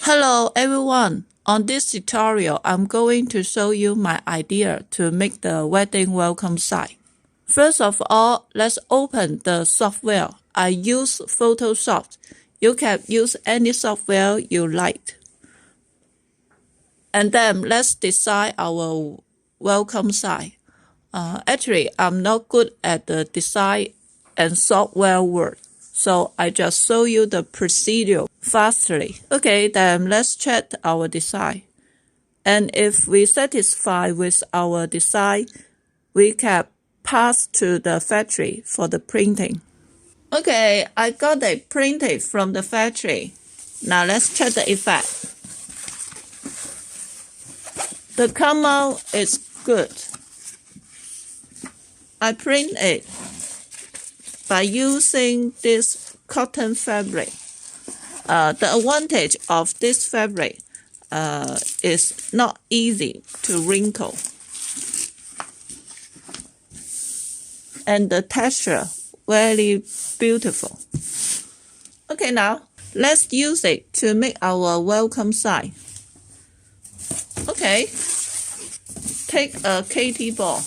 Hello everyone! On this tutorial, I'm going to show you my idea to make the wedding welcome sign. First of all, let's open the software. I use Photoshop. You can use any software you like. And then let's design our welcome sign. Actually, I'm not good at the design and software work, so I just show you the procedure fastly. Okay, then let's check our design. And if we satisfied with our design, we can pass to the factory for the printing. Okay, I got it printed from the factory. Now let's check the effect. The come out is good. I print it by using this cotton fabric. The advantage of this fabric is not easy to wrinkle. And the texture very beautiful. Okay, now let's use it to make our welcome sign. Okay, take a KT ball.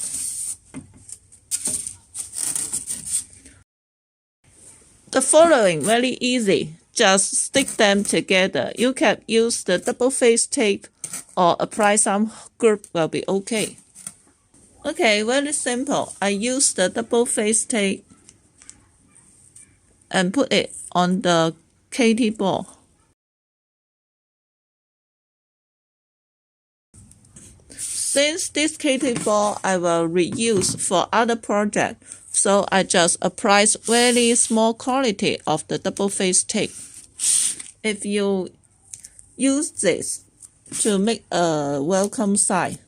The following very easy. Just stick them together. You can use the double face tape or apply some glue will be okay. Okay, very simple. I use the double face tape and put it on the KT ball. Since this KT ball I will reuse for other projects, so I just apply very small quantity of the double face tape. If you use this to make a welcome sign,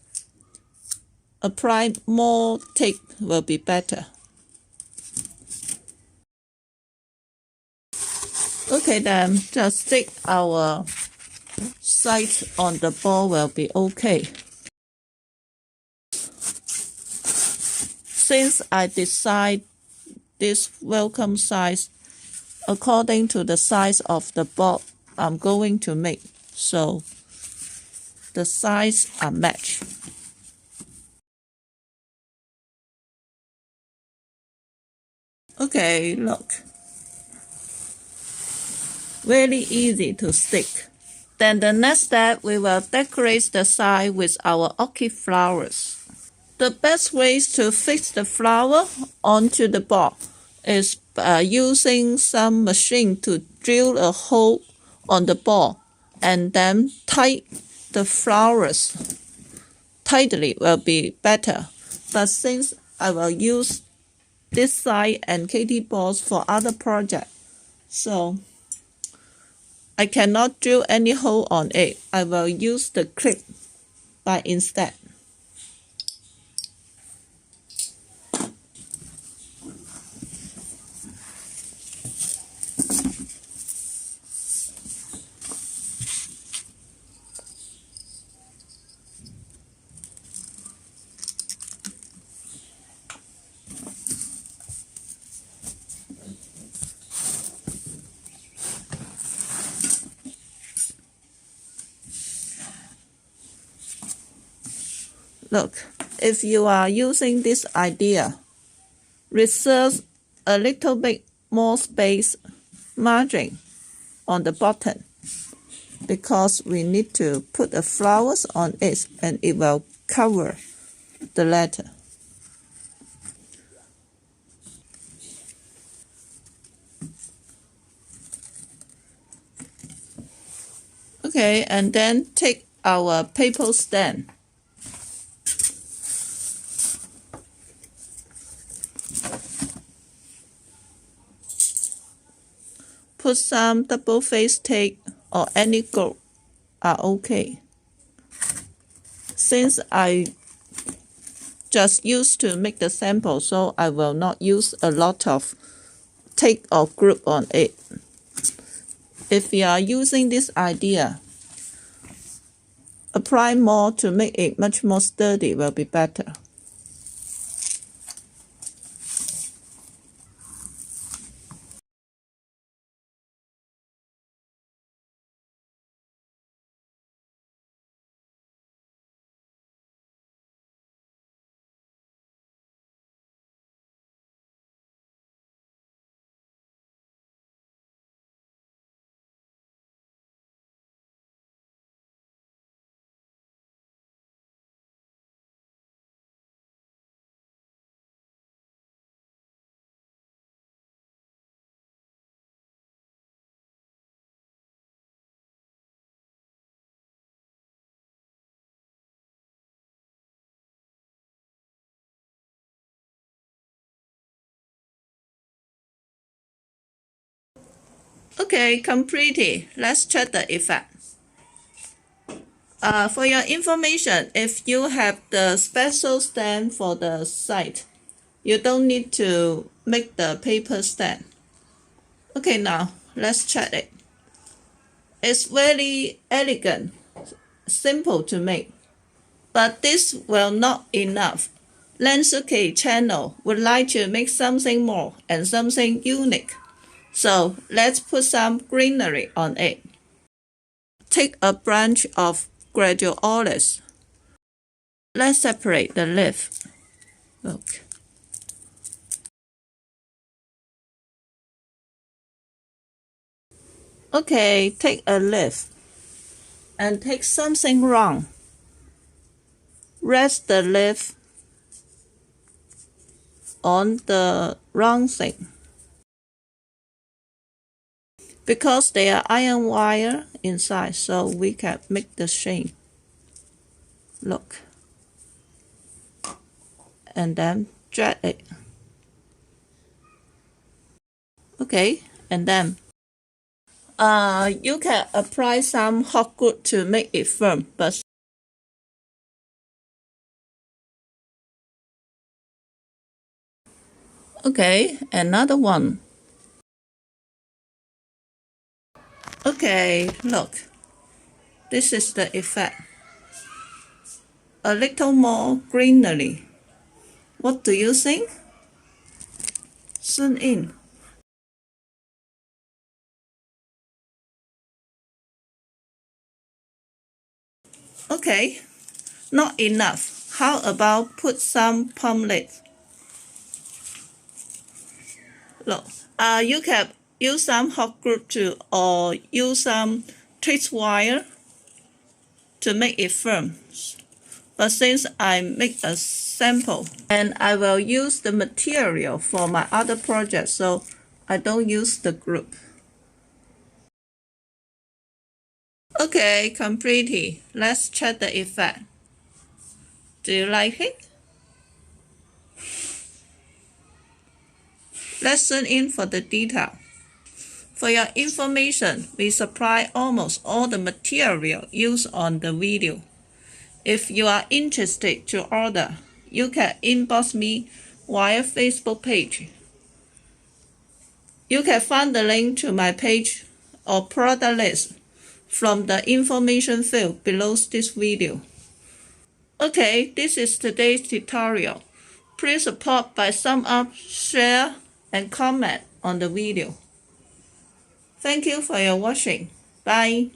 apply more tape will be better. Okay, then just stick our sight on the ball will be okay. Since I decide this welcome size according to the size of the ball I'm going to make, so the size are matched. Okay, look. Very easy to stick. Then the next step, we will decorate the side with our orchid flowers. The best ways to fix the flower onto the ball is using some machine to drill a hole on the ball and then tie the flowers tightly will be better. But since I will use this side and KT balls for other projects, so I cannot drill any hole on it. I will use the clip by instead. Look, if you are using this idea, reserve a little bit more space margin on the bottom because we need to put the flowers on it and it will cover the letter. Okay, and then take our paper stand. Put some double face tape or any glue are okay. Since I just used to make the sample, so I will not use a lot of tape or glue on it. If you are using this idea, apply more to make it much more sturdy will be better. Okay, completed. Let's check the effect. For your information, if you have the special stand for the site, you don't need to make the paper stand. Okay, now let's check it. It's very elegant, simple to make, but this will not enough. lanshowcase channel would like to make something more and something unique. So let's put some greenery on it. Take a branch of gladiolus. Let's separate the leaf. Look. Okay, take a leaf and take something wrong. Rest the leaf on the wrong thing. Because they are iron wire inside, so we can make the shape. Look. And then drag it. Okay, and then you can apply some hot glue to make it firm, but okay, another one. Okay, look. This is the effect. A little more greenery. What do you think? Zoom in. Okay, not enough. How about put some palm leaf? Look, you can use some hot glue too, or use some twist wire to make it firm. But since I make a sample and I will use the material for my other project, so I don't use the group. Okay, completed. Let's check the effect. Do you like it? Let's zoom in for the detail. For your information, we supply almost all the material used on the video. If you are interested to order, you can inbox me via Facebook page. You can find the link to my page or product list from the information field below this video. Okay, this is today's tutorial. Please support by thumb up, share, and comment on the video. Thank you for your watching. Bye.